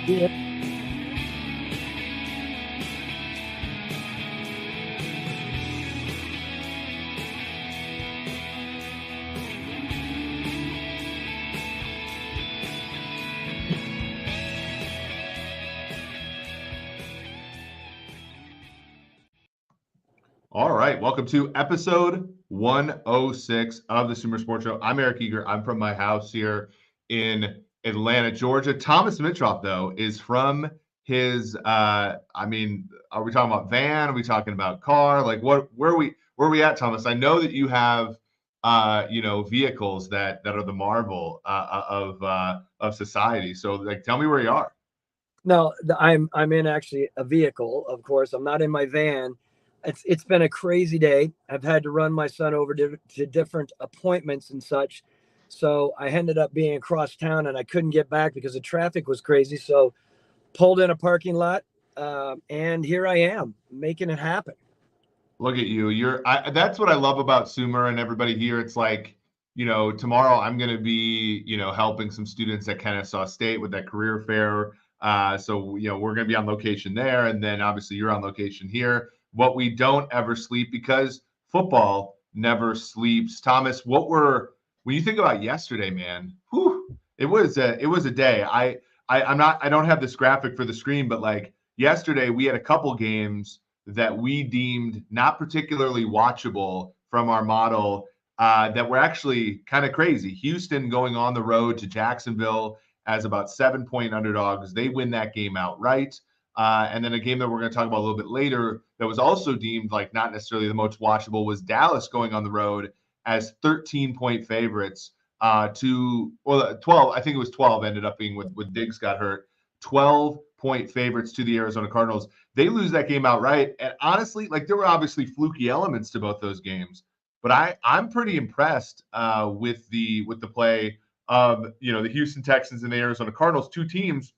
Yeah. All right, welcome to episode 106 of the Sumer Sports Show. I'm Eric Eager. I'm from my house here in Atlanta, Georgia. Thomas Dimitroff, though, is from his. Are we talking about van? Are we talking about car? Like, where are we at, Thomas? I know that you have, vehicles that are the marvel of society. So, like, tell me where you are. No, I'm in actually a vehicle. Of course, I'm not in my van. It's been a crazy day. I've had to run my son over to different appointments and such. So I ended up being across town and I couldn't get back because the traffic was crazy. So pulled in a parking lot, and here I am making it happen. Look at you. That's what I love about Sumer and everybody here. It's like, tomorrow I'm going to be, helping some students at Kennesaw State with that career fair. So, we're going to be on location there. And then obviously you're on location here. What we don't ever sleep, because football never sleeps. Thomas, when you think about yesterday, man, it was a day. I don't have this graphic for the screen, but like yesterday we had a couple games that we deemed not particularly watchable from our model, that were actually kind of crazy. Houston going on the road to Jacksonville as about 7-point underdogs. They win that game outright. And then a game that we're going to talk about a little bit later that was also deemed like not necessarily the most watchable was Dallas going on the road as 13-point favorites to 12. I think it was 12 ended up being with Diggs got hurt. 12-point favorites to the Arizona Cardinals. They lose that game outright. And honestly, like there were obviously fluky elements to both those games, but I'm pretty impressed with the play of the Houston Texans and the Arizona Cardinals, two teams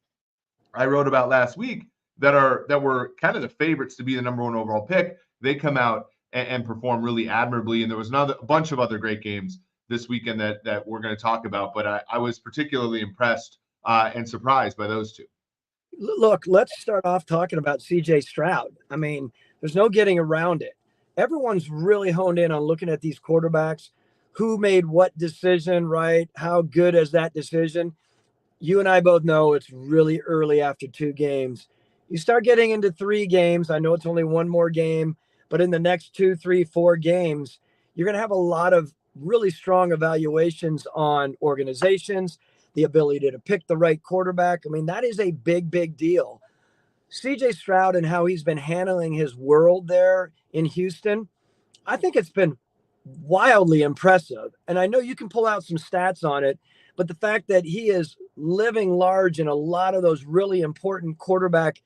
I wrote about last week that were kind of the favorites to be the number one overall pick. They come out and perform really admirably. And there was a bunch of other great games this weekend that we're going to talk about, but I was particularly impressed and surprised by those two. Look, let's start off talking about CJ Stroud. I mean, there's no getting around it. Everyone's really honed in on looking at these quarterbacks, who made what decision, right? How good is that decision? You and I both know it's really early after 2 games. You start getting into 3 games. I know it's only one more game, but in the next 2, 3, 4 games, you're going to have a lot of really strong evaluations on organizations, the ability to pick the right quarterback. I mean, that is a big, big deal. CJ Stroud and how he's been handling his world there in Houston, I think it's been wildly impressive. And I know you can pull out some stats on it, but the fact that he is living large in a lot of those really important quarterback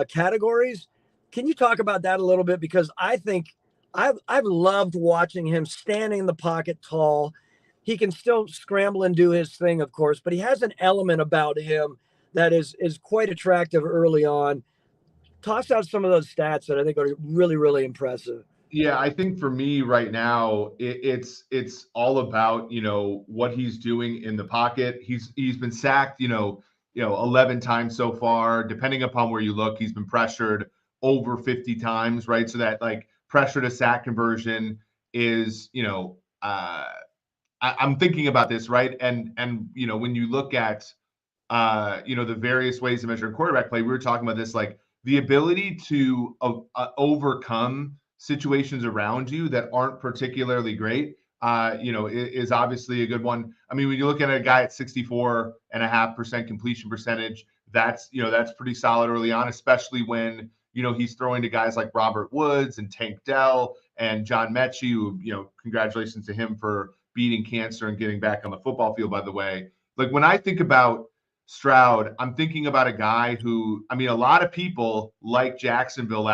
categories, can you talk about that a little bit? Because I think I've loved watching him standing in the pocket tall. He can still scramble and do his thing, of course, but he has an element about him that is quite attractive early on. Toss out some of those stats that I think are really, really impressive. Yeah, I think for me right now, it's all about what he's doing in the pocket. He's been sacked 11 times so far. Depending upon where you look, he's been pressured over 50 times, right? So that like pressure to sack conversion is I'm thinking about this, right? And when you look at the various ways to measure quarterback play, we were talking about this, like the ability to overcome situations around you that aren't particularly great, is obviously a good one. I mean, when you look at a guy at 64.5% completion percentage, that's pretty solid early on, especially when, he's throwing to guys like Robert Woods and Tank Dell and John Mechie, who, congratulations to him for beating cancer and getting back on the football field, by the way. Like when I think about Stroud, I'm thinking about a guy who, I mean, a lot of people like Jacksonville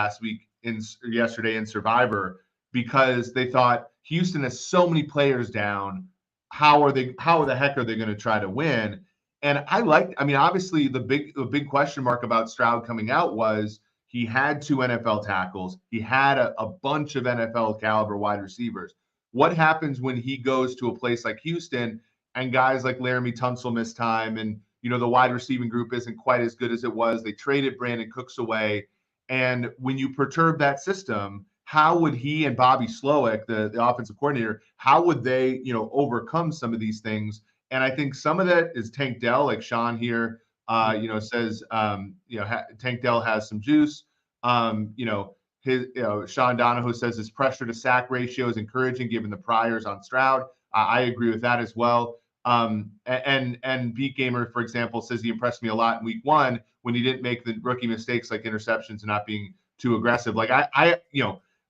yesterday in Survivor because they thought Houston has so many players down. How the heck are they going to try to win? And obviously the big question mark about Stroud coming out was he had 2 NFL tackles. He had a bunch of NFL caliber wide receivers. What happens when he goes to a place like Houston and guys like Laramie Tunsil miss time and the wide receiving group isn't quite as good as it was. They traded Brandon Cooks away. And when you perturb that system, how would he and Bobby Slowick, the offensive coordinator, how would they, overcome some of these things? And I think some of that is Tank Dell, like Sean here, says, Tank Dell has some juice. Sean Donahoe says his pressure to sack ratio is encouraging given the priors on Stroud. I agree with that as well. And Beat Gamer, for example, says he impressed me a lot in week 1 when he didn't make the rookie mistakes like interceptions and not being too aggressive. Like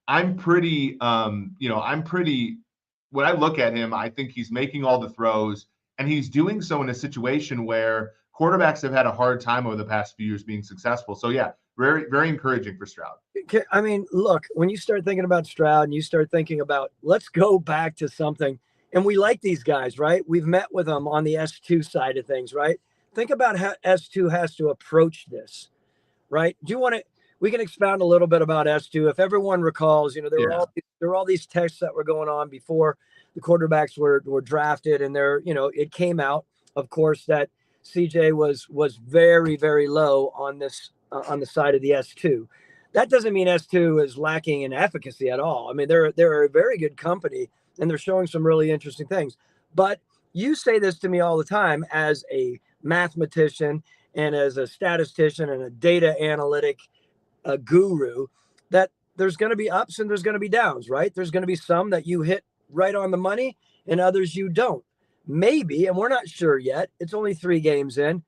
I'm pretty, when I look at him, I think he's making all the throws and he's doing so in a situation where quarterbacks have had a hard time over the past few years being successful. So yeah, very, very encouraging for Stroud. I mean, look, when you start thinking about Stroud and you start thinking about, let's go back to something, and we like these guys, right? We've met with them on the S2 side of things, right? Think about how S2 has to approach this, right? Do you want to, we can expound a little bit about S2. If everyone recalls, there were all these texts that were going on before the quarterbacks were drafted, and it came out, of course, that CJ was very, very low on this on the side of the S2. That doesn't mean S2 is lacking in efficacy at all. I mean, they're a very good company and they're showing some really interesting things. But you say this to me all the time as a mathematician and as a statistician and a data analytic guru, that there's going to be ups and there's going to be downs, right? There's going to be some that you hit right on the money and others you don't. Maybe, and we're not sure yet. It's only 3 games in.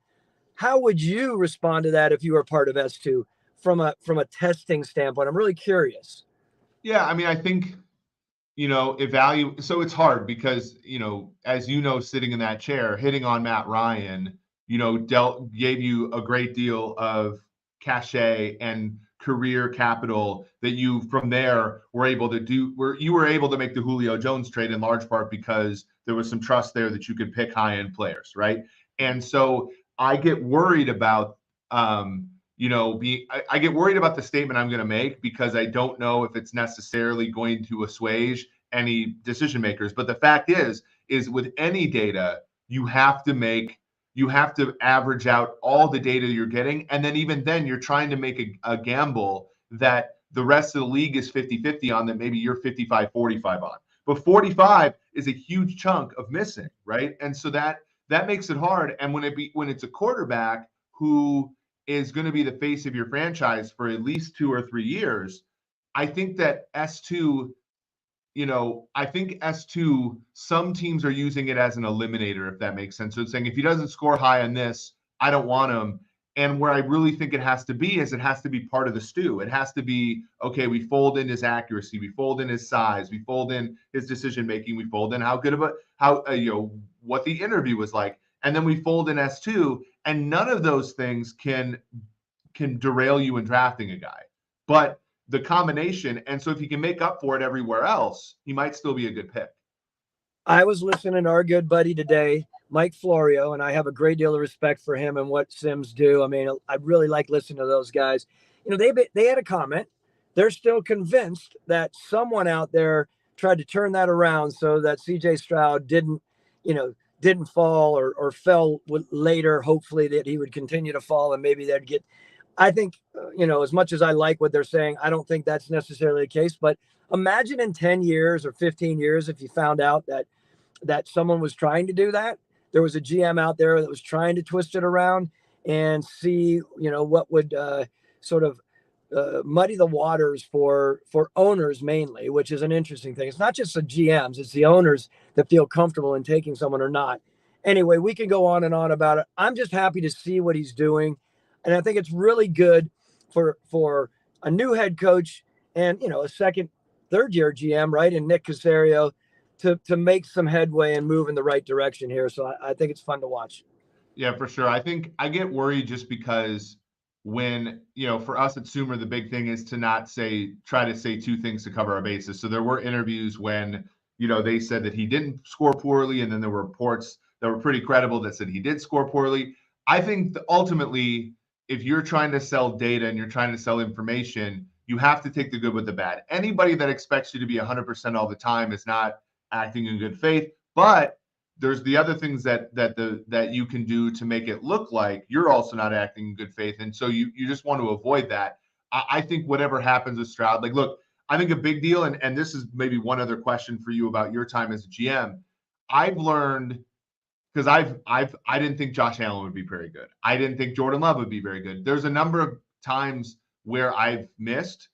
How would you respond to that if you were part of S2 from a testing standpoint? I'm really curious. Yeah, I mean, I think, evaluate. So it's hard because, as sitting in that chair, hitting on Matt Ryan, gave you a great deal of cachet and career capital that you from there were able to do, where you were able to make the Julio Jones trade in large part because there was some trust there that you could pick high-end players, right? And so I get worried about, I get worried about the statement I'm going to make because I don't know if it's necessarily going to assuage any decision makers. But the fact is with any data, you have to average out all the data you're getting. And then even then you're trying to make a gamble that the rest of the league is 50-50 on, that maybe you're 55-45 on. But 45 is a huge chunk of missing, right? And so that makes it hard. And when it's a quarterback who is going to be the face of your franchise for at least 2 or 3 years, I think that S2, some teams are using it as an eliminator, if that makes sense. So it's saying, if he doesn't score high on this, I don't want him. And where I really think it has to be is it has to be part of the stew. It has to be, okay, we fold in his accuracy, we fold in his size, we fold in his decision-making, we fold in what the interview was like. And then we fold in S2, and none of those things can derail you in drafting a guy. But the combination, and so if he can make up for it everywhere else, he might still be a good pick. I was listening to our good buddy today, Mike Florio, and I have a great deal of respect for him and what Sims do. I mean, I really like listening to those guys. They had a comment. They're still convinced that someone out there tried to turn that around so that CJ Stroud didn't fall or fell later. Hopefully that he would continue to fall and maybe they'd get. I think, as much as I like what they're saying, I don't think that's necessarily the case. But imagine in 10 years or 15 years if you found out that someone was trying to do that. There was a GM out there that was trying to twist it around and see, what would sort of muddy the waters for owners mainly, which is an interesting thing. It's not just the GMs, it's the owners that feel comfortable in taking someone or not. Anyway, we can go on and on about it. I'm just happy to see what he's doing. And I think it's really good for a new head coach and, a second, third-year GM, right, and Nick Caserio to make some headway and move in the right direction here. So I think it's fun to watch. Yeah, for sure. I think I get worried just because when, for us at Sumer, the big thing is to not try to say 2 things to cover our bases. So there were interviews when, they said that he didn't score poorly, and then there were reports that were pretty credible that said he did score poorly. I think that ultimately, if you're trying to sell data and you're trying to sell information, you have to take the good with the bad. Anybody that expects you to be 100% all the time is not acting in good faith. But there's the other things that you can do to make it look like you're also not acting in good faith. And so you just want to avoid that. I think whatever happens with Stroud, like, look, I think a big deal, and this is maybe one other question for you about your time as a GM. I've learned, because I didn't think Josh Allen would be very good. I didn't think Jordan Love would be very good. There's a number of times where I've missed.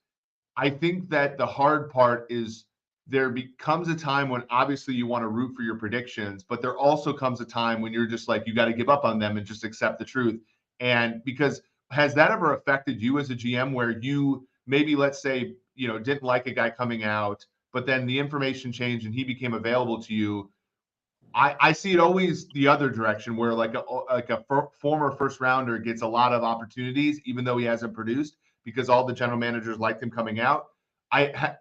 I think that the hard part is there becomes a time when obviously you want to root for your predictions, but there also comes a time when you're just like, you got to give up on them and just accept the truth. And because has that ever affected you as a GM where you maybe, let's say, didn't like a guy coming out, but then the information changed and he became available to you? I see it always the other direction where like a former first rounder gets a lot of opportunities, even though he hasn't produced, because all the general managers liked him coming out.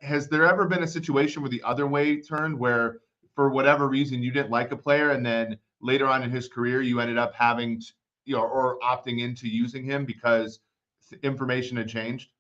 Has there ever been a situation where the other way turned, where for whatever reason you didn't like a player, and then later on in his career you ended up having, or opting into using him because information had changed?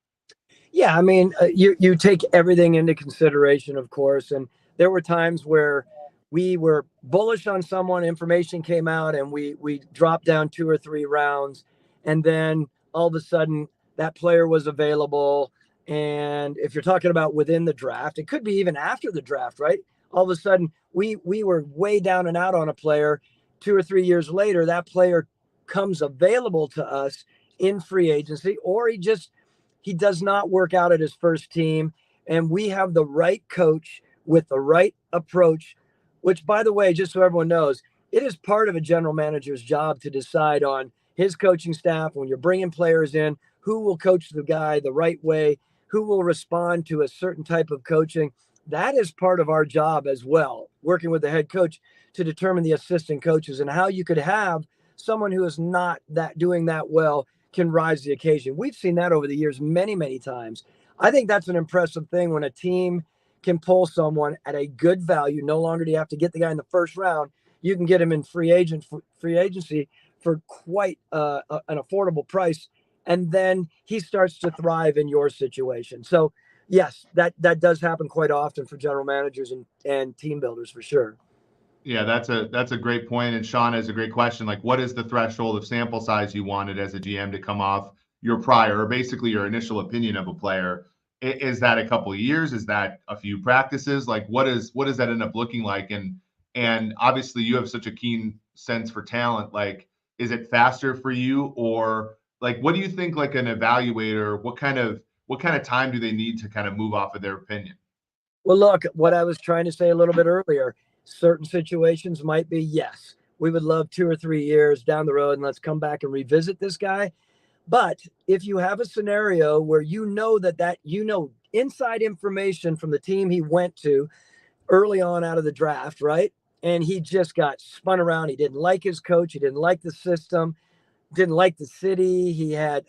Yeah, I mean, you take everything into consideration, of course, and there were times where we were bullish on someone, information came out, and we dropped down 2 or 3 rounds, and then all of a sudden that player was available. And if you're talking about within the draft, it could be even after the draft, right? All of a sudden we were way down and out on a player. 2 or 3 years later, that player comes available to us in free agency, or he does not work out at his first team, and we have the right coach with the right approach, which, by the way, just so everyone knows, it is part of a general manager's job to decide on his coaching staff when you're bringing players in, who will coach the guy the right way, who will respond to a certain type of coaching. That is part of our job as well, working with the head coach to determine the assistant coaches and how you could have someone who is not that doing that well can rise to the occasion. We've seen that over the years many, many times. I think that's an impressive thing when a team can pull someone at a good value. No longer do you have to get the guy in the first round. You can get him in free agency for quite an affordable price, and then he starts to thrive in your situation. So yes, that does happen quite often for general managers and team builders for sure. Yeah, that's a great point. And Sean has a great question. Like, what is the threshold of sample size you wanted as a GM to come off your prior, or basically your initial opinion of a player? Is that a couple of years? Is that a few practices? Like, what does that end up looking like? And obviously you have such a keen sense for talent. Like, is it faster for you, or like, what do you think, like an evaluator, what kind of time do they need to kind of move off of their opinion? Well, look, what I was trying to say a little bit earlier, certain situations might be, yes, we would love 2 or 3 years down the road and let's come back and revisit this guy. But if you have a scenario where that inside information from the team he went to early on out of the draft, right? And he just got spun around. He didn't like his coach. He didn't like the system, didn't like the city. He had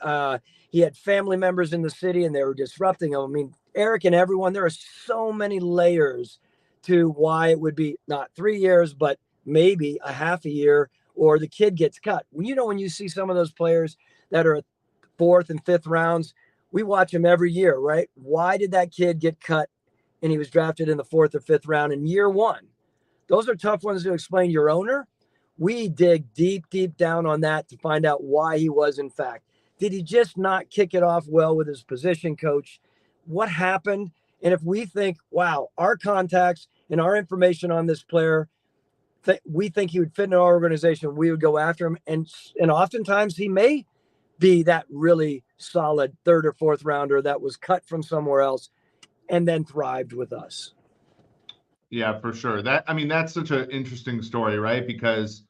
family members in the city and they were disrupting him. I mean, Eric and everyone, there are so many layers to why it would be not 3 years, but maybe a half a year, or the kid gets cut. When you see some of those players that are fourth and fifth rounds, we watch them every year, right? Why did that kid get cut and he was drafted in the fourth or fifth round in year one? Those are tough ones to explain to your owner. We dig deep, deep down on that to find out why he was, in fact. Did he just not kick it off well with his position coach? What happened? And if we think, wow, our contacts and our information on this player, we think he would fit in our organization, we would go after him. And oftentimes he may be that really solid third or fourth rounder that was cut from somewhere else and then thrived with us. Yeah, for sure. That's such an interesting story, right? Because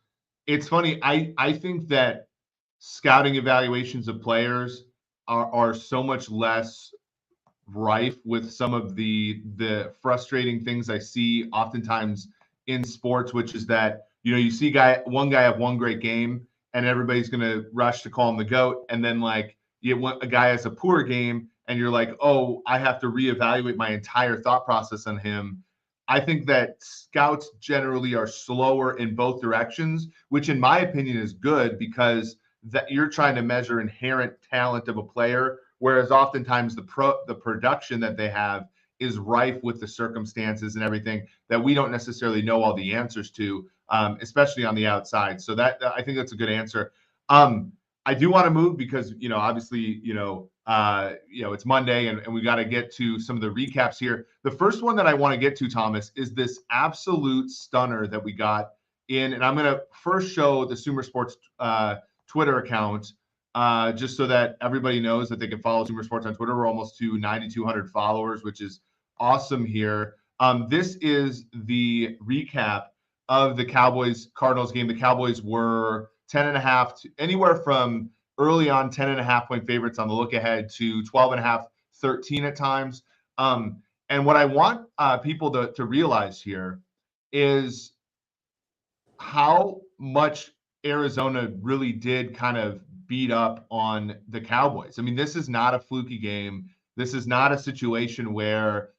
it's funny. I think that scouting evaluations of players are so much less rife with some of the frustrating things I see oftentimes in sports, which is that, you see one guy have one great game and everybody's going to rush to call him the GOAT. And then like you want a guy has a poor game and you're like, oh, I have to reevaluate my entire thought process on him. I think that scouts generally are slower in both directions, which in my opinion is good, because that you're trying to measure inherent talent of a player, whereas oftentimes the production that they have is rife with the circumstances and everything that we don't necessarily know all the answers to. especially on the outside. So that I think that's a good answer. I do want to move because, obviously, it's Monday and we got to get to some of the recaps here. The first one that I want to get to, Thomas, is this absolute stunner that we got in, and I'm going to first show the Sumer Sports Twitter account, just so that everybody knows that they can follow Sumer Sports on Twitter. We're almost to 9,200 followers, which is awesome here. This is the recap of the Cowboys-Cardinals game. The Cowboys were 10.5 to anywhere from early on 10.5 point favorites on the look ahead to 12.5, 13 at times. And what I want people to realize here is how much Arizona really did kind of beat up on the Cowboys. I mean, this is not a fluky game. This is not a situation where,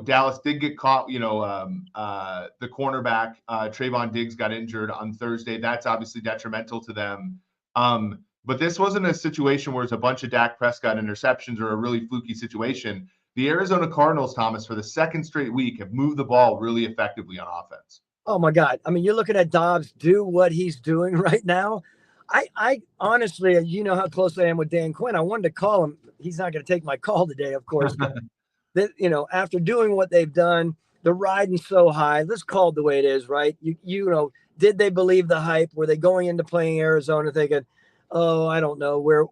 Dallas did get caught, the cornerback, Trayvon Diggs, got injured on Thursday. That's obviously detrimental to them. But this wasn't a situation where it's a bunch of Dak Prescott interceptions or a really fluky situation. The Arizona Cardinals, Thomas, for the second straight week, have moved the ball really effectively on offense. Oh my God. I mean, you're looking at Dobbs do what he's doing right now. I honestly, you know how close I am with Dan Quinn. I wanted to call him. He's not going to take my call today, of course. That, after doing what they've done, the riding so high, let's call it the way it is, right? Did they believe the hype? Were they going into playing Arizona thinking, oh, I don't know where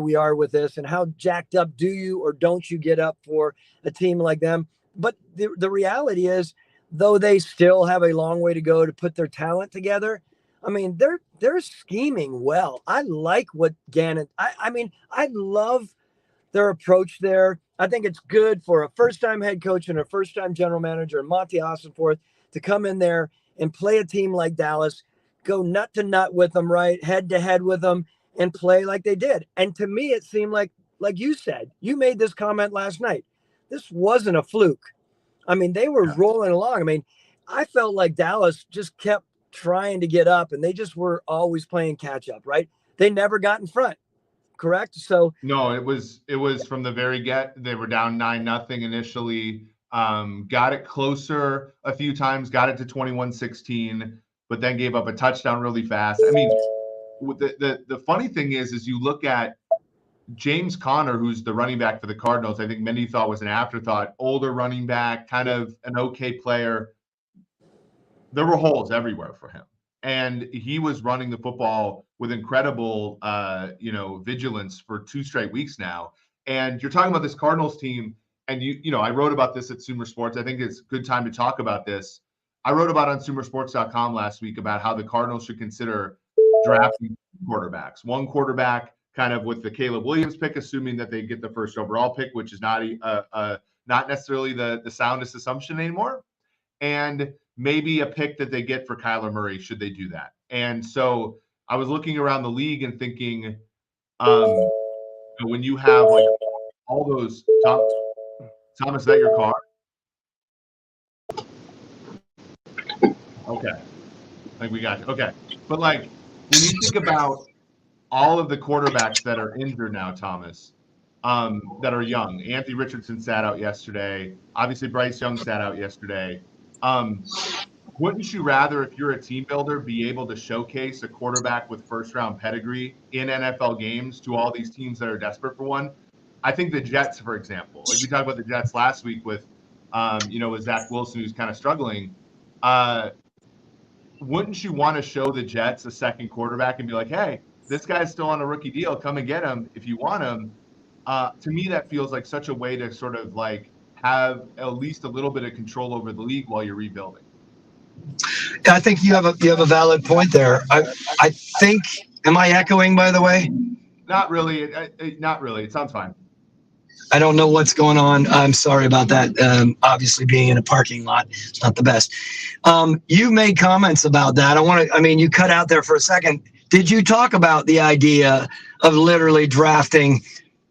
we are with this, and how jacked up do you or don't you get up for a team like them? But the reality is, though they still have a long way to go to put their talent together, I mean, they're scheming well. I like what Gannon. I love their approach there. I think it's good for a first-time head coach and a first-time general manager and Monty Austinforth to come in there and play a team like Dallas, go nut to nut with them, right, head to head with them, and play like they did. And to me, it seemed like you said, you made this comment last night. This wasn't a fluke. I mean, they were rolling along. I mean, I felt like Dallas just kept trying to get up, and they just were always playing catch up, right? They never got in front. Correct. So no, it was from the very get. They were down 9-0 initially. Got it closer a few times. Got it to 21-16, but then gave up a touchdown really fast. I mean, the funny thing is you look at James Conner, who's the running back for the Cardinals. I think many thought was an afterthought. Older running back, kind of an okay player. There were holes everywhere for him. And he was running the football with incredible, vigilance for 2 straight weeks now. And you're talking about this Cardinals team, and I wrote about this at Sumer Sports. I think it's a good time to talk about this. I wrote about on SumerSports.com last week about how the Cardinals should consider drafting quarterbacks. One quarterback, kind of with the Caleb Williams pick, assuming that they get the first overall pick, which is not necessarily the soundest assumption anymore. And maybe a pick that they get for Kyler Murray, should they do that. And so I was looking around the league and thinking, when you have like all those Thomas, is that your car? Okay. I think we got you. Okay. But like when you think about all of the quarterbacks that are injured now, Thomas, that are young. Anthony Richardson sat out yesterday. Obviously, Bryce Young sat out yesterday. Wouldn't you rather, if you're a team builder, be able to showcase a quarterback with first-round pedigree in NFL games to all these teams that are desperate for one? I think the Jets, for example, like we talked about the Jets last week with Zach Wilson, who's kind of struggling. Wouldn't you want to show the Jets a second quarterback and be like, hey, this guy's still on a rookie deal. Come and get him if you want him. To me, that feels like such a way to sort of like have at least a little bit of control over the league while you're rebuilding. I think you have a valid point there. I think. Am I echoing, by the way? Not really. Not really. It sounds fine. I don't know what's going on. I'm sorry about that. Obviously, being in a parking lot is not the best. You made comments about that. You cut out there for a second. Did you talk about the idea of literally drafting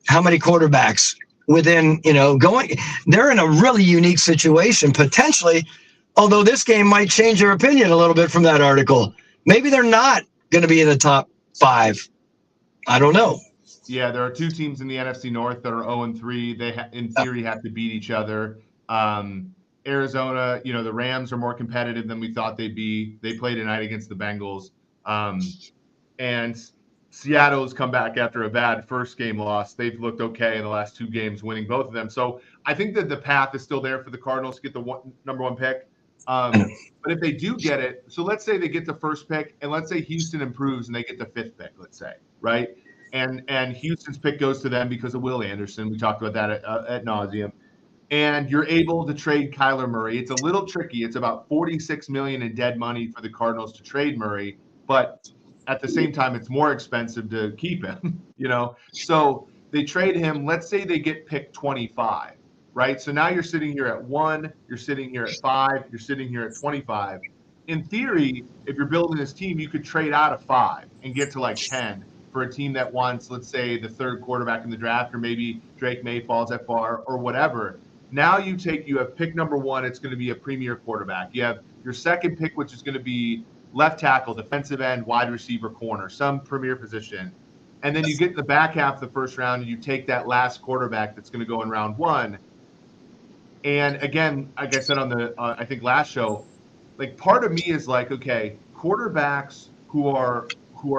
how many quarterbacks within, going? They're in a really unique situation, potentially, although this game might change your opinion a little bit from that article. Maybe they're not going to be in the top 5. I don't know. Yeah, there are 2 teams in the NFC North that are 0-3. They, in theory, have to beat each other. Arizona, the Rams are more competitive than we thought they'd be. They played tonight against the Bengals. And Seattle's come back after a bad first game loss. They've looked okay in the last 2 games, winning both of them. So I think that the path is still there for the Cardinals to get the number 1 pick. But if they do get it, so let's say they get the first pick, and let's say Houston improves and they get the 5th pick, let's say, right? And Houston's pick goes to them because of Will Anderson. We talked about that at nauseum. And you're able to trade Kyler Murray. It's a little tricky. It's about $46 million in dead money for the Cardinals to trade Murray, but at the same time, it's more expensive to keep him. So they trade him. Let's say they get pick 25, right? So now you're sitting here at 1, you're sitting here at 5, you're sitting here at 25. In theory, if you're building this team, you could trade out of 5 and get to like 10 for a team that wants, let's say, the 3rd quarterback in the draft, or maybe Drake May falls at far or whatever. Now you have pick number 1. It's going to be a premier quarterback. You have your 2nd pick, which is going to be left tackle, defensive end, wide receiver, corner, some premier position. And then you get the back half of the first round and you take that last quarterback that's going to go in round 1. And again, like I said on the, I think last show, like part of me is like, okay, quarterbacks who are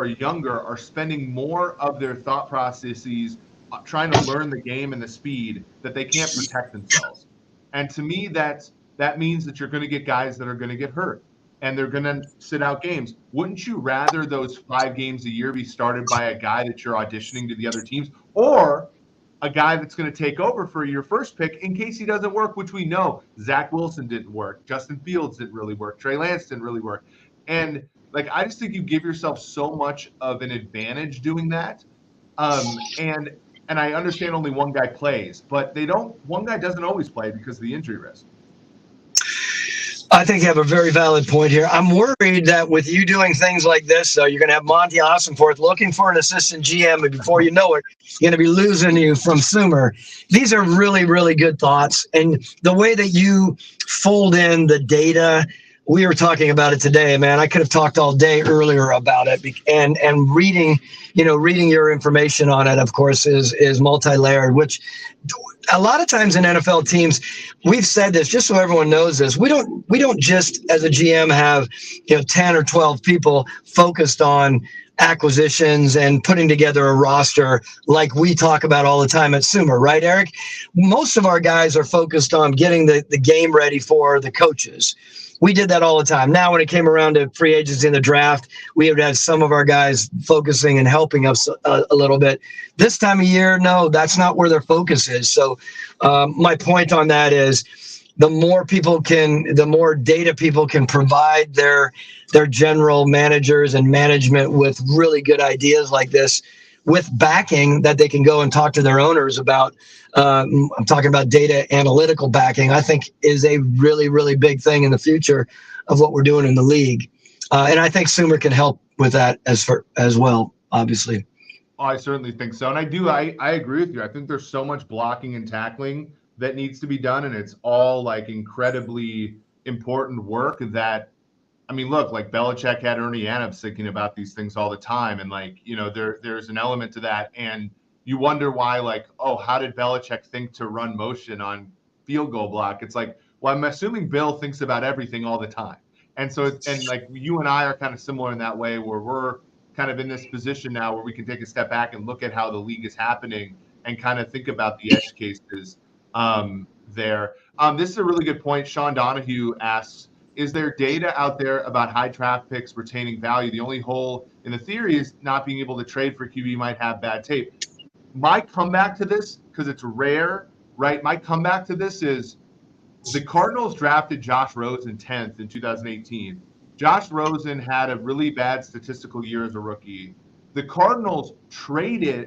younger are spending more of their thought processes trying to learn the game and the speed that they can't protect themselves. And to me, that means that you're going to get guys that are going to get hurt and they're going to sit out games. Wouldn't you rather those 5 games a year be started by a guy that you're auditioning to the other teams, or a guy that's going to take over for your first pick in case he doesn't work, which we know Zach Wilson didn't work. Justin Fields didn't really work. Trey Lance didn't really work. And like, I just think you give yourself so much of an advantage doing that. And I understand only one guy plays, but one guy doesn't always play because of the injury risk. I think you have a very valid point here. I'm worried that with you doing things like this, you're going to have Monty Ossenforth looking for an assistant GM, and before you know it, you're going to be losing you from Sumer. These are really, really good thoughts. And the way that you fold in the data, we were talking about it today, man. I could have talked all day earlier about it, and reading your information on it, of course, is multi-layered, which a lot of times in NFL teams, we've said this just so everyone knows this. We don't just as a GM have 10 or 12 people focused on acquisitions and putting together a roster like we talk about all the time at Sumer, right, Eric? Most of our guys are focused on getting the game ready for the coaches. We did that all the time. Now, when it came around to free agency in the draft, we would have some of our guys focusing and helping us a little bit. This time of year, no, that's not where their focus is. So my point on that is the more data people can provide their general managers and management with really good ideas like this, with backing that they can go and talk to their owners about. I'm talking about data analytical backing, I think is a really, really big thing in the future of what we're doing in the league. And I think Sumer can help with that as well, obviously. Oh, I certainly think so. And I agree with you. I think there's so much blocking and tackling that needs to be done. And it's all like incredibly important work that, I mean, look, like Belichick had Ernie Adams thinking about these things all the time. And like, there's an element to that. And you wonder why, like, oh, how did Belichick think to run motion on field goal block? It's like, well, I'm assuming Bill thinks about everything all the time. And so, and like you and I are kind of similar in that way, where we're kind of in this position now where we can take a step back and look at how the league is happening and kind of think about the edge cases there. This is a really good point. Sean Donahue asks, is there data out there about high draft picks retaining value? The only hole in the theory is not being able to trade for QB might have bad tape. My comeback to this, because it's rare, right? My comeback to this is the Cardinals drafted Josh Rosen 10th in 2018. Josh Rosen had a really bad statistical year as a rookie. The Cardinals drafted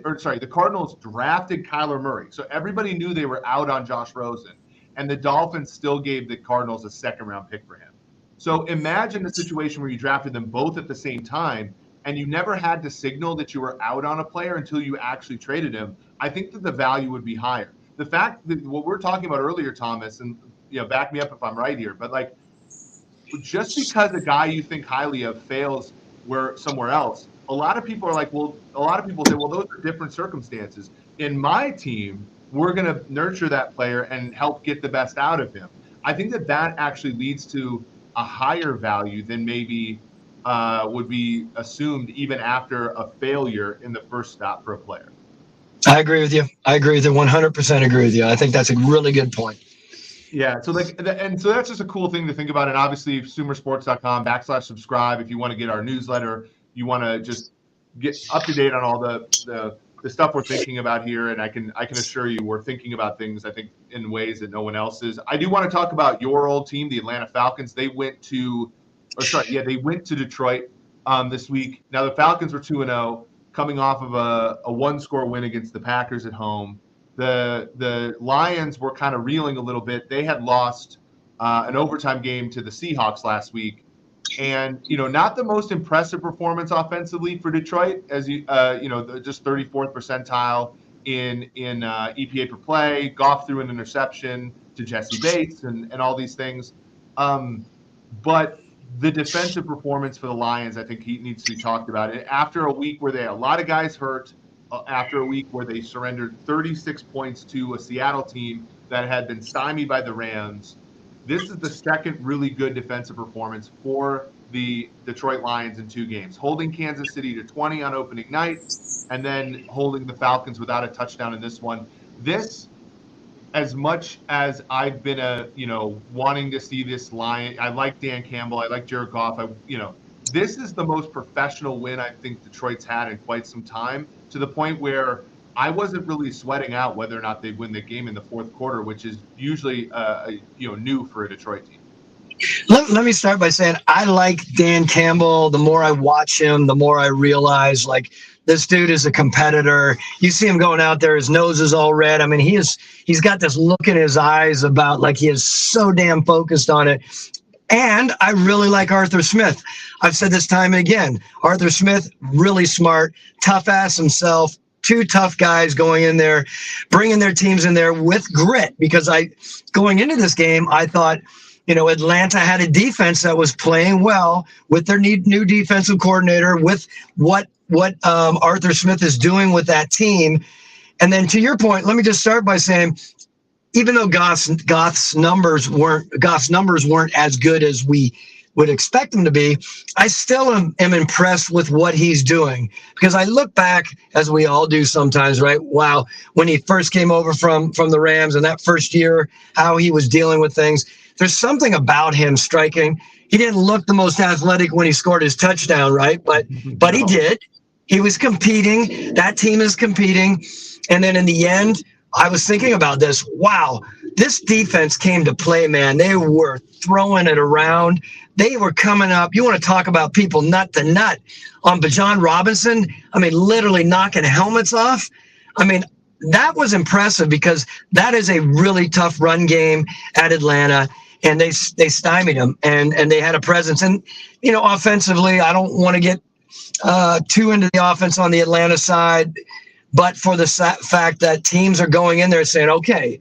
Kyler Murray. So everybody knew they were out on Josh Rosen. And the Dolphins still gave the Cardinals a 2nd-round pick for him. So imagine a situation where you drafted them both at the same time, and you never had to signal that you were out on a player until you actually traded him. I think that the value would be higher. The fact that what we're talking about earlier, Thomas, and back me up if I'm right here, but like just because a guy you think highly of fails somewhere else, a lot of people say, well, those are different circumstances. In my team, we're going to nurture that player and help get the best out of him. I think that actually leads to a higher value than maybe would be assumed even after a failure in the first stop for a player. I agree with you. 100% agree with you. I think that's a really good point. Yeah, so and so that's just a cool thing to think about. And obviously, sumersports.com/subscribe if you want to get our newsletter. You want to just get up to date on all the stuff we're thinking about here. And I can assure you, we're thinking about things, I think, in ways that no one else is. I do want to talk about your old team, the Atlanta Falcons. They went to Detroit this week. Now the Falcons were 2-0, coming off of a one-score win against the Packers at home. The Lions were kind of reeling a little bit. They had lost an overtime game to the Seahawks last week, and not the most impressive performance offensively for Detroit, as just 34th percentile in EPA per play. Goff threw an interception to Jesse Bates and all these things, but the defensive performance for the Lions, I think, he needs to be talked about. After a week where they had a lot of guys hurt. After a week where they surrendered 36 points to a Seattle team that had been stymied by the Rams, this is the second really good defensive performance for the Detroit Lions in 2 games, holding Kansas City to 20 on opening night and then holding the Falcons without a touchdown in this one. This, as much as I've been wanting to see this Lion, I like Dan Campbell, I like Jared Goff, this is the most professional win I think Detroit's had in quite some time, to the point where I wasn't really sweating out whether or not they'd win the game in the fourth quarter, which is usually new for a Detroit team. Let me start by saying I like Dan Campbell. The more I watch him, the more I realize, like, this dude is a competitor. You see him going out there, his nose is all red. I mean, he's got this look in his eyes about, like, he is so damn focused on it. And I really like Arthur Smith. I've said this time and again. Arthur Smith, really smart, tough ass himself, 2 tough guys going in there, bringing their teams in there with grit. Because going into this game, I thought, Atlanta had a defense that was playing well with their new defensive coordinator, with what Arthur Smith is doing with that team. And then to your point, let me just start by saying, even though Goff's numbers weren't as good as we would expect them to be, I still am impressed with what he's doing, because I look back, as we all do sometimes, right? Wow, when he first came over from the Rams and that first year, how he was dealing with things. There's something about him striking. He didn't look the most athletic when he scored his touchdown, right? But he did. He was competing. That team is competing. And then in the end, I was thinking about this. Wow, this defense came to play, man. They were throwing it around. They were coming up. You want to talk about people nut to nut on Bijan Robinson? I mean, literally knocking helmets off. I mean, that was impressive, because that is a really tough run game at Atlanta, and they stymied them, and they had a presence. And, offensively, I don't want to get too into the offense on the Atlanta side, but for the fact that teams are going in there saying, okay,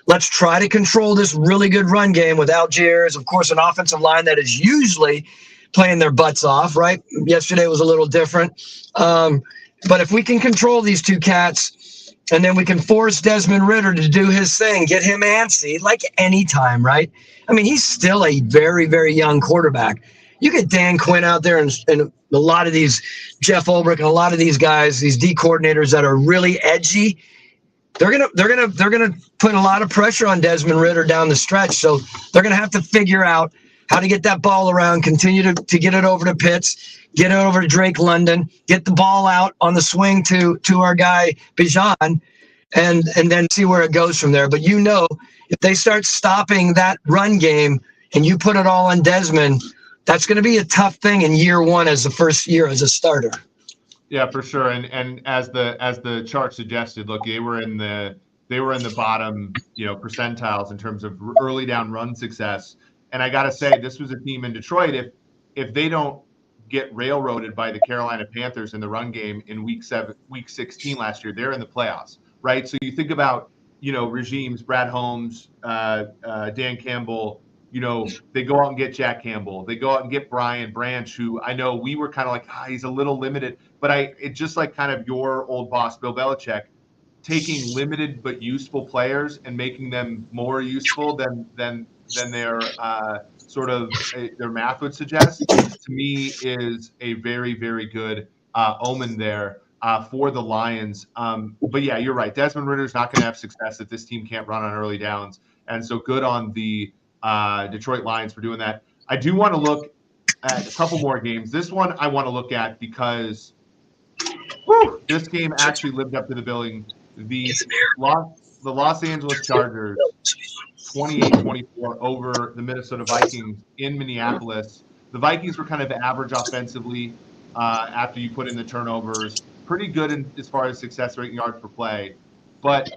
let's try to control this really good run game with Algiers, of course, an offensive line that is usually playing their butts off, right? Yesterday was a little different. But if we can control these 2 cats, and then we can force Desmond Ridder to do his thing, get him antsy, like any time, right? I mean, he's still a very, very young quarterback. You get Dan Quinn out there and a lot of these, Jeff Ulbrich and a lot of these guys, these D coordinators that are really edgy, they're gonna put a lot of pressure on Desmond Ridder down the stretch. So they're gonna have to figure out how to get that ball around, continue to get it over to Pitts, get it over to Drake London, get the ball out on the swing to our guy Bijan, and then see where it goes from there. But if they start stopping that run game and you put it all on Desmond, that's going to be a tough thing in year 1 as the first year as a starter. Yeah, for sure. And as the chart suggested, look, they were in the bottom, percentiles in terms of early down run success. And I got to say, this was a team in Detroit. If they don't get railroaded by the Carolina Panthers in the run game in week 16 last year, they're in the playoffs, right? So you think about, regimes, Brad Holmes, Dan Campbell, they go out and get Jack Campbell. They go out and get Brian Branch, who I know we were kind of like, he's a little limited. But it's just like kind of your old boss, Bill Belichick, taking limited but useful players and making them more useful than than their their math would suggest, to me is a very, very good omen there for the Lions. But yeah, you're right. Desmond Ritter's not going to have success if this team can't run on early downs. And so good on the Detroit Lions for doing that. I do want to look at a couple more games. This one I want to look at because this game actually lived up to the billing. The Los Angeles Chargers 28-24 over the Minnesota Vikings in Minneapolis. The Vikings were kind of average offensively after you put in the turnovers. Pretty good as far as success rate and yards per play. But,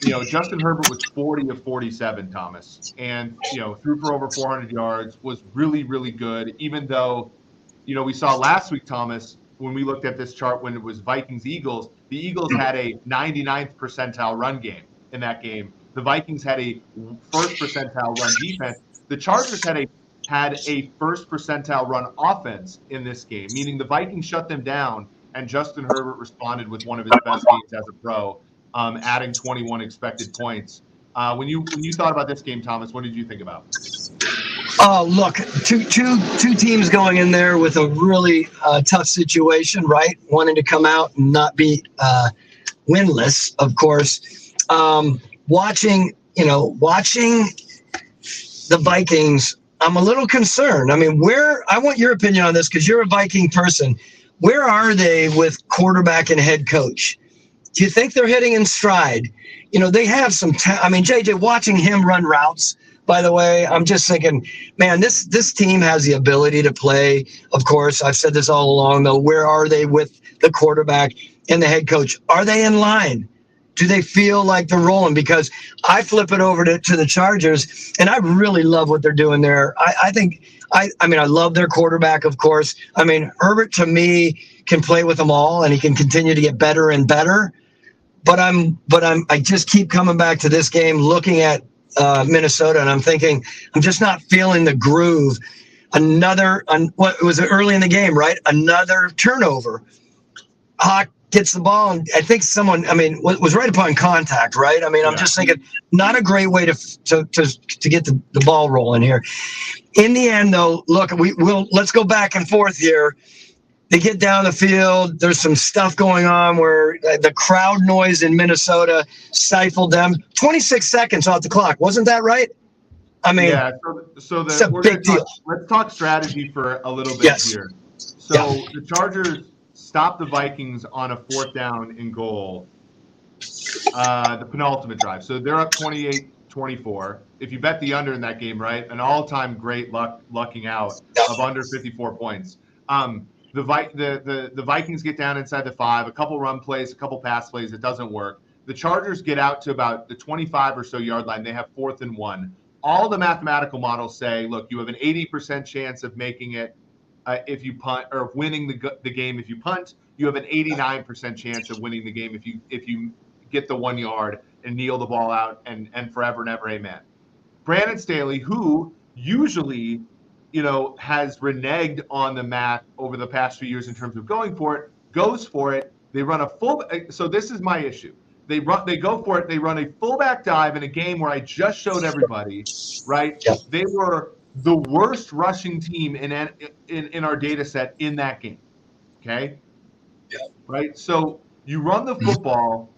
Justin Herbert was 40 of 47, Thomas. And, threw for over 400 yards, was really, really good. Even though, we saw last week, Thomas, when we looked at this chart when it was Vikings-Eagles, the Eagles had a 99th percentile run game in that game. The Vikings had a first percentile run defense. The Chargers had a first percentile run offense in this game, meaning the Vikings shut them down, and Justin Herbert responded with one of his best games as a pro, adding 21 expected points. When you thought about this game, Thomas, what did you think about? Oh, look, two teams going in there with a really tough situation, right? Wanting to come out and not be winless, of course. Watching the Vikings, I'm a little concerned. I mean, I want your opinion on this because you're a Viking person. Where are they with quarterback and head coach? Do you think they're hitting in stride? They have some JJ, watching him run routes, by the way, I'm just thinking, man, this team has the ability to play. Of course, I've said this all along, though. Where are they with the quarterback and the head coach? Are they in line? Do they feel like they're rolling? Because I flip it over to the Chargers, and I really love what they're doing there. I love their quarterback, of course. I mean, Herbert, to me, can play with them all, and he can continue to get better and better. But I just keep coming back to this game, looking at Minnesota, and I'm thinking, I'm just not feeling the groove. What was it early in the game, right? Another turnover. Hawk gets the ball, and I think was right upon contact, right? I mean, I'm just thinking, not a great way to get the ball rolling here. In the end, though, look, let's go back and forth here. They get down the field. There's some stuff going on where the crowd noise in Minnesota stifled them. 26 seconds off the clock. Wasn't that right? I mean, it's a big deal. Let's talk strategy for a little bit here. So the Chargers stopped the Vikings on a 4th down and goal, the penultimate drive. So they're up 28-24. If you bet the under in that game, right, an all-time great lucking out of under 54 points. The Vikings get down inside the 5, a couple run plays, a couple pass plays. It doesn't work. The Chargers get out to about the 25 or so yard line. They have 4th and 1. All the mathematical models say, look, you have an 80% chance of making it if you punt, or of winning the game if you punt. You have an 89% chance of winning the game if you get the 1 yard and kneel the ball out and forever and ever, amen. Brandon Staley, who usually has reneged on the math over the past few years in terms of going for it, goes for it. They run a full. So this is my issue. They go for it. They run a fullback dive in a game where I just showed everybody, right? Yeah. They were the worst rushing team in our data set in that game. Okay. Yeah. Right. So you run the football.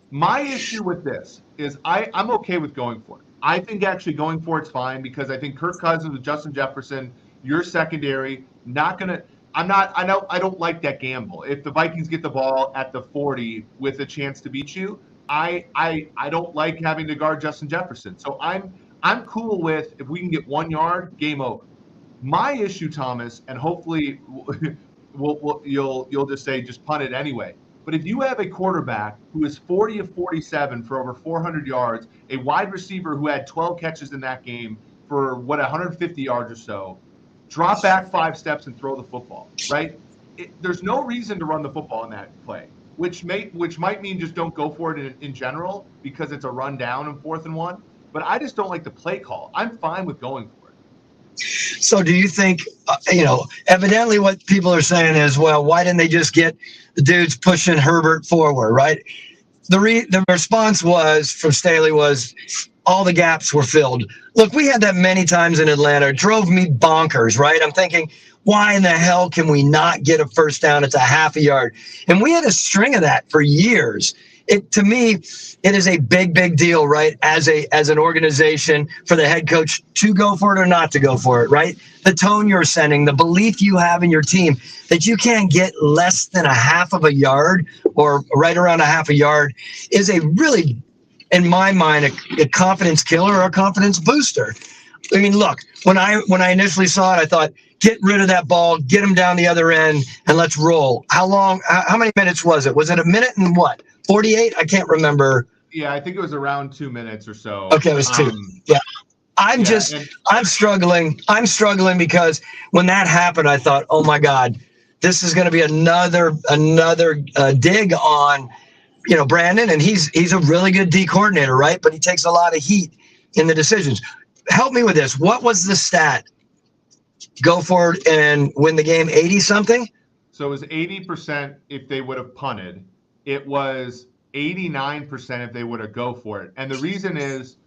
My issue with this is I'm okay with going for it. I think actually going for it's fine because I think Kirk Cousins with Justin Jefferson, your secondary, I don't like that gamble. If the Vikings get the ball at the 40 with a chance to beat you, I don't like having to guard Justin Jefferson. So I'm cool with, if we can get 1 yard, game over. My issue, Thomas, and hopefully you'll just say just punt it anyway. But if you have a quarterback who is 40 of 47 for over 400 yards, a wide receiver who had 12 catches in that game for 150 yards or so, drop back 5 steps and throw the football, right? There's no reason to run the football in that play, which might mean just don't go for it in general because it's a run down in 4th and 1. But I just don't like the play call. I'm fine with going for it. So do you think, evidently what people are saying is, well, why didn't they just get the dudes pushing Herbert forward, right? The response from Staley was, all the gaps were filled. Look, we had that many times in Atlanta. It drove me bonkers, right? I'm thinking, why in the hell can we not get a first down? It's a half a yard. And we had a string of that for years. To me, it is a big, big deal, right? As an organization for the head coach to go for it or not to go for it, right? The tone you're sending, the belief you have in your team that you can't get less than a half of a yard or right around a half a yard is a really, in my mind, a confidence killer or a confidence booster. I mean, look, when I initially saw it, I thought, get rid of that ball, get him down the other end, and let's roll. How many minutes was it? Was it a minute and what? 48? I can't remember. Yeah, I think it was around 2 minutes or so. Okay, it was 2. Yeah. I'm struggling. I'm struggling because when that happened, I thought, oh my God, this is going to be another dig on, Brandon, and he's a really good D coordinator, right? But he takes a lot of heat in the decisions. Help me with this. What was the stat? Go for it and win the game 80 something? So it was 80% if they would have punted. It was 89% if they would have go for it. And the reason is,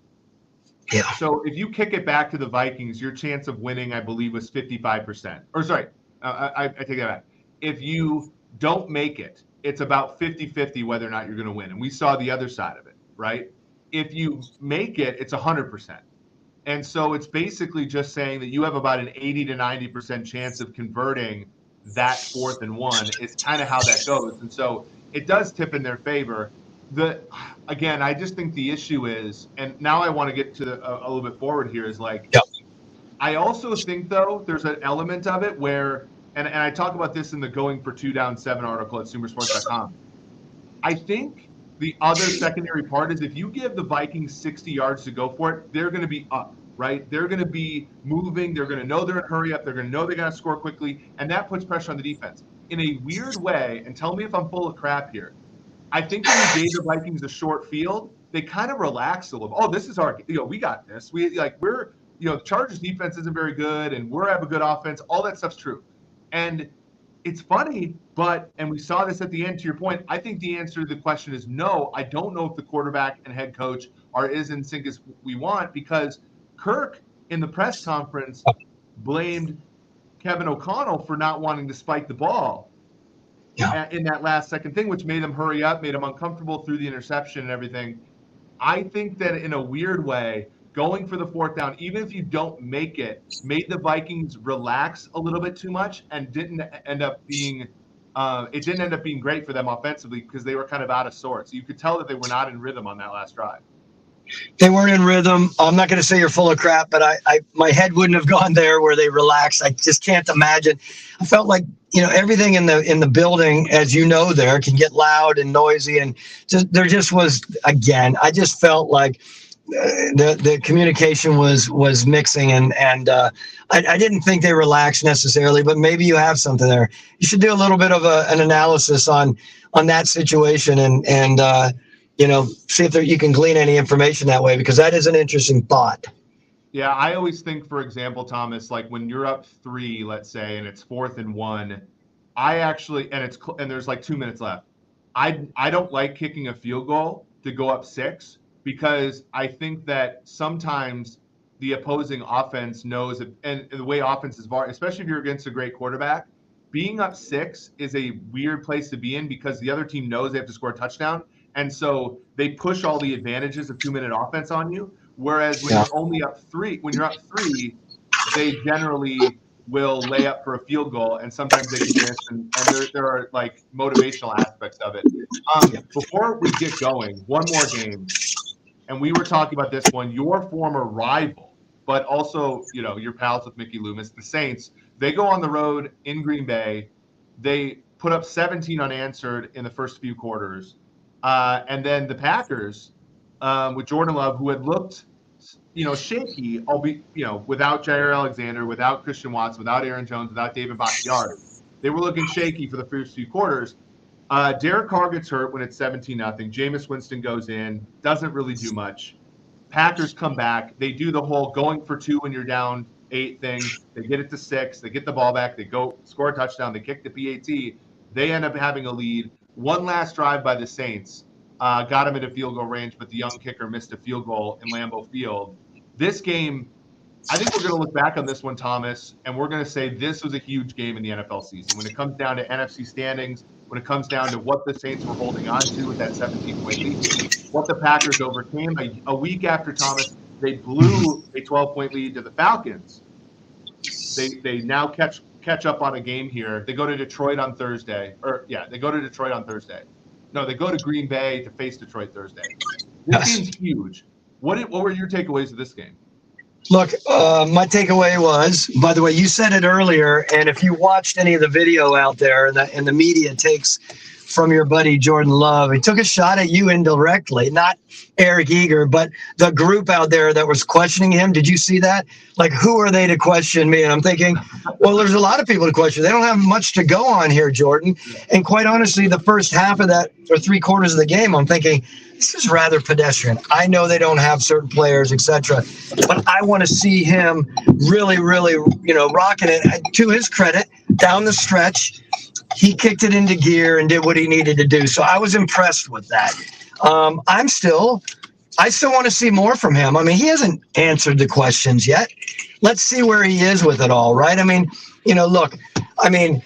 so if you kick it back to the Vikings, your chance of winning, I believe, was 55%. Or sorry, I take that back. If you don't make it, it's about 50-50 whether or not you're going to win. And we saw the other side of it, right? If you make it, it's 100%. And so it's basically just saying that you have about an 80 to 90% chance of converting that 4th and 1. It's kind of how that goes. And so it does tip in their favor. Again, I just think the issue is, and now I want to get to a little bit forward here, is like, I also think, though, there's an element of it where, and I talk about this in the Going for 2 Down 7 article at Sumersports.com. I think the other secondary part is if you give the Vikings 60 yards to go for it, they're going to be up, right? They're going to be moving. They're going to know they're in a hurry up. They're going to know they got to score quickly, and that puts pressure on the defense. In a weird way, and tell me if I'm full of crap here, I think when you gave the Vikings a short field, they kind of relaxed a little. Oh, this is our, we got this. The Chargers defense isn't very good, and we have a good offense. All that stuff's true. And it's funny, and we saw this at the end, to your point, I think the answer to the question is no. I don't know if the quarterback and head coach are as in sync as we want, because Kirk in the press conference blamed Kevin O'Connell for not wanting to spike the ball in that last second thing, which made him hurry up, made him uncomfortable through the interception and everything. I think that in a weird way, going for the 4th down, even if you don't make it, made the Vikings relax a little bit too much and didn't end up being great for them offensively because they were kind of out of sorts. You could tell that they were not in rhythm on that last drive. They weren't in rhythm. I'm not going to say you're full of crap, but my head wouldn't have gone there where they relaxed. I just can't imagine. I felt like, everything in the building, as there, can get loud and noisy, and there just was, again, I just felt like the communication was mixing, and I didn't think they relaxed necessarily, but maybe you have something there. You should do a little bit of an analysis on that situation and see if you can glean any information that way, because that is an interesting thought. Yeah, I always think, for example, Thomas, like when you're up 3, let's say, and it's 4th and 1, and there's like 2 minutes left. I don't like kicking a field goal to go up 6, because I think that sometimes the opposing offense knows, and the way offenses are, especially if you're against a great quarterback, being up 6 is a weird place to be in, because the other team knows they have to score a touchdown. And so they push all the advantages of 2-minute offense on you. Whereas when you're only up 3, they generally will lay up for a field goal, and sometimes they can miss, and there are like motivational aspects of it. Before we get going, one more game, and we were talking about this one, your former rival, but also, your pals with Mickey Loomis, the Saints, they go on the road in Green Bay. They put up 17 unanswered in the first few quarters. And then the Packers, with Jordan Love, who had looked, shaky, albeit, without Jair Alexander, without Christian Watts, without Aaron Jones, without David Bakhtiari. They were looking shaky for the first few quarters. Derek Carr gets hurt when it's 17-0. Jameis Winston goes in, doesn't really do much. Packers come back. They do the whole going for 2 when you're down 8 thing. They get it to 6. They get the ball back. They go score a touchdown. They kick the PAT. They end up having a lead. One last drive by the Saints. got him into field goal range, but the young kicker missed a field goal in Lambeau Field. This game, I think we're going to look back on this one, Thomas, and we're going to say this was a huge game in the NFL season. When it comes down to NFC standings, when it comes down to what the Saints were holding on to with that 17-point lead, what the Packers overcame a week after, Thomas, they blew a 12-point lead to the Falcons. They now catch up on a game here. They go to Detroit on Thursday. They go to Detroit on Thursday. No, they go to Green Bay to face Detroit Thursday. This game's huge. What were your takeaways of this game? Look, my takeaway was, by the way, you said it earlier, and if you watched any of the video out there and the media takes from your buddy Jordan Love, he took a shot at you indirectly, not Eric Eager, but the group out there that was questioning him. Did you see that? Like, who are they to question me? And I'm thinking, well, there's a lot of people to question. They don't have much to go on here, Jordan. And quite honestly, the first half of that, or 3/4 of the game, I'm thinking, this is rather pedestrian. I know they don't have certain players, etc., but I want to see him really, really, rocking it. To his credit, down the stretch, he kicked it into gear and did what he needed to do. So I was impressed with that. I still want to see more from him. I mean, he hasn't answered the questions yet. Let's see where he is with it all, right? I mean, look, I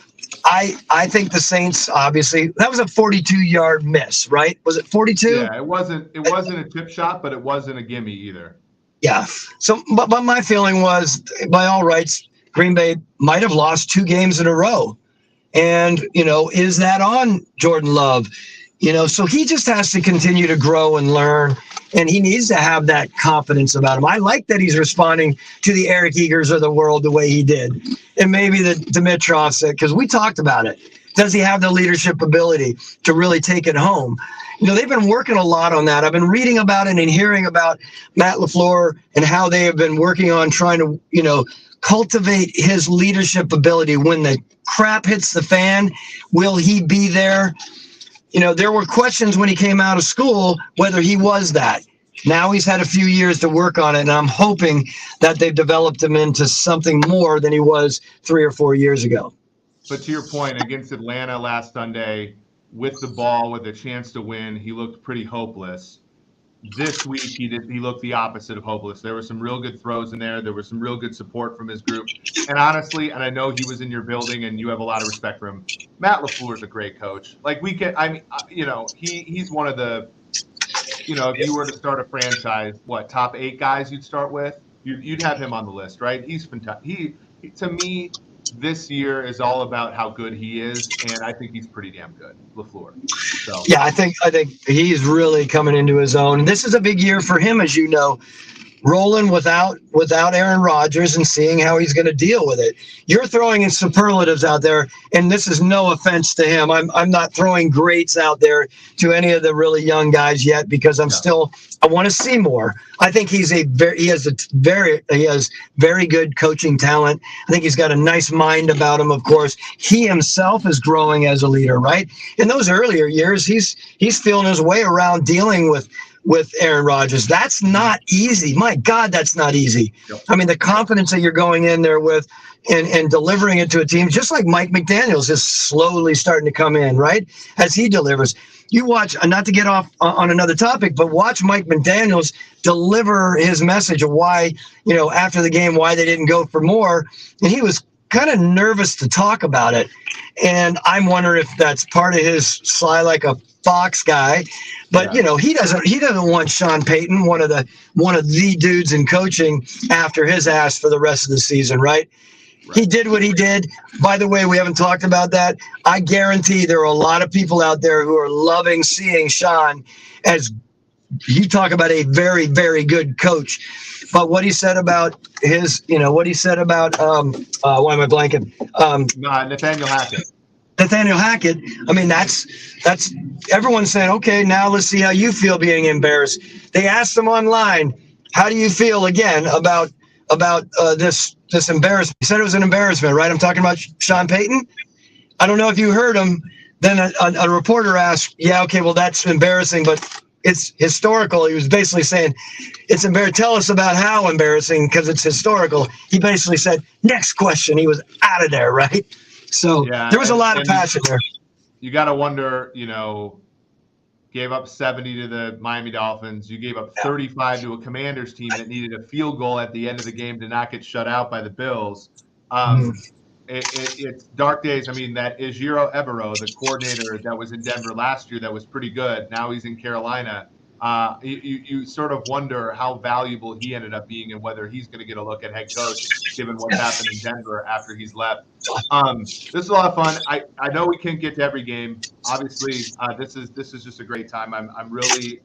think the Saints, obviously, that was a 42-yard miss, right? Was it 42? Yeah, it wasn't a tip shot, but it wasn't a gimme either. Yeah. So, but my feeling was, by all rights, Green Bay might have lost 2 games in a row. And, is that on Jordan Love? So he just has to continue to grow and learn, and he needs to have that confidence about him. I like that he's responding to the Eric Eagers of the world the way he did, and maybe the Dimitroff, because we talked about it. Does he have the leadership ability to really take it home? They've been working a lot on that. I've been reading about it and hearing about Matt LaFleur and how they have been working on trying to, cultivate his leadership ability. When the crap hits the fan, will he be there? There were questions when he came out of school whether he was that. Now he's had a few years to work on it, and I'm hoping that they've developed him into something more than he was 3 or 4 years ago. But to your point, against Atlanta last Sunday, with the ball, with a chance to win, he looked pretty hopeless. This week, he looked the opposite of hopeless. There were some real good throws in there. There was some real good support from his group. And honestly, and I know he was in your building and you have a lot of respect for him, Matt LaFleur is a great coach. Like, he's one of the, if you were to start a franchise, top 8 guys you'd start with? You'd have him on the list, right? He's fantastic. To me, this year is all about how good he is, and I think he's pretty damn good, LaFleur. So. Yeah, I think he's really coming into his own. And this is a big year for him, as you know, rolling without Aaron Rodgers and seeing how he's going to deal with it. You're throwing in superlatives out there, and this is no offense to him. I'm not throwing greats out there to any of the really young guys yet, because I want to see more. I think he has very good coaching talent. I think he's got a nice mind about him. Of course, he himself is growing as a leader, right? In those earlier years, he's feeling his way around dealing with Aaron Rodgers. That's not easy. My God, that's not easy. Yep. I mean, the confidence that you're going in there with and delivering it to a team, just like Mike McDaniels is slowly starting to come in, right? As he delivers. You watch, not to get off on another topic, but watch Mike McDaniels deliver his message of why, after the game, why they didn't go for more. And he was kind of nervous to talk about it. And I'm wondering if that's part of his sly like a fox guy. But he doesn't want Sean Payton, one of the dudes in coaching, after his ass for the rest of the season, right? He did what he did. By the way, we haven't talked about that. I guarantee there are a lot of people out there who are loving seeing Sean as you talk about a very, very good coach. But what he said about why am I blanking? Nathaniel Hackett. Nathaniel Hackett. I mean, that's everyone's saying, okay, now let's see how you feel being embarrassed. They asked him online, how do you feel again about this embarrassment? He said it was an embarrassment, right? I'm talking about Sean Payton. I don't know if you heard him. Then a reporter asked, yeah, okay, well, that's embarrassing, but it's historical. He was basically saying, it's embarrassing. Tell us about how embarrassing, because it's historical. He basically said, next question. He was out of there, right? So there was a lot of passion there. You got to wonder, gave up 70 to the Miami Dolphins. You gave up 35 to a Commanders team that needed a field goal at the end of the game to not get shut out by the Bills. It's dark days. I mean, that Ejiro Evero, the coordinator that was in Denver last year, that was pretty good. Now he's in Carolina. You sort of wonder how valuable he ended up being and whether he's going to get a look at head coach given what's happened in Denver after he's left. This is a lot of fun. I know we can't get to every game. Obviously, this is just a great time. I'm really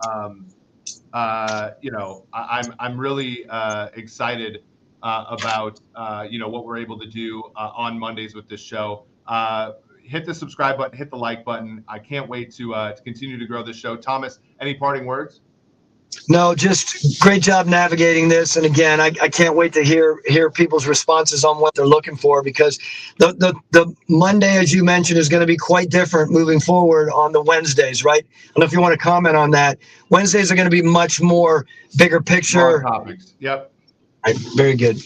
I'm really excited about what we're able to do on Mondays with this show. Hit the subscribe button, hit the like button. I can't wait to continue to grow this show. Thomas, any parting words? No, just great job navigating this. And again, I can't wait to hear people's responses on what they're looking for, because the Monday, as you mentioned, is going to be quite different moving forward on the Wednesdays, right? I don't know if you want to comment on that. Wednesdays are going to be much more bigger picture. More topics. Yep. Right, very good.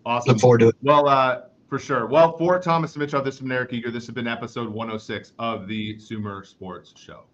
Awesome. Look forward to it. Well, for sure. Well, for Thomas Dimitroff, this has been Eric Eager. This has been episode 106 of the Sumer Sports Show.